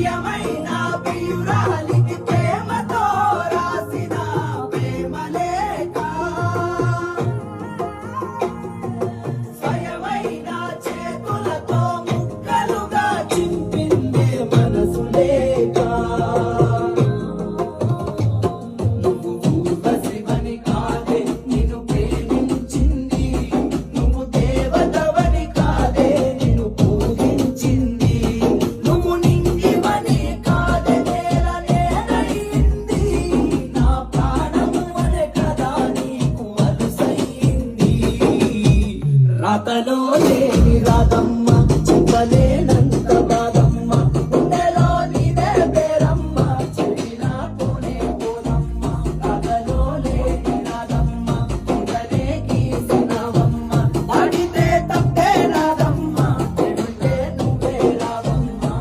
ప్రియమైన ప్రియురాలికి ప్రేమతో రాసిన ప్రేమ లేఖ స్వయమైన చేతులతో ముక్కలుగా చింపిందే మనసు లేఖ నువ్వు ఊర్వశివని కాదే నిన్ను ప్రేమించింది నువ్వు దేవతవని కాదే నిన్ను పూజించింది నువ్వు నింగివని కాదే నేల నేనయింది నా ప్రాణము అనే కదా నీకు అలుసయింది రాతలో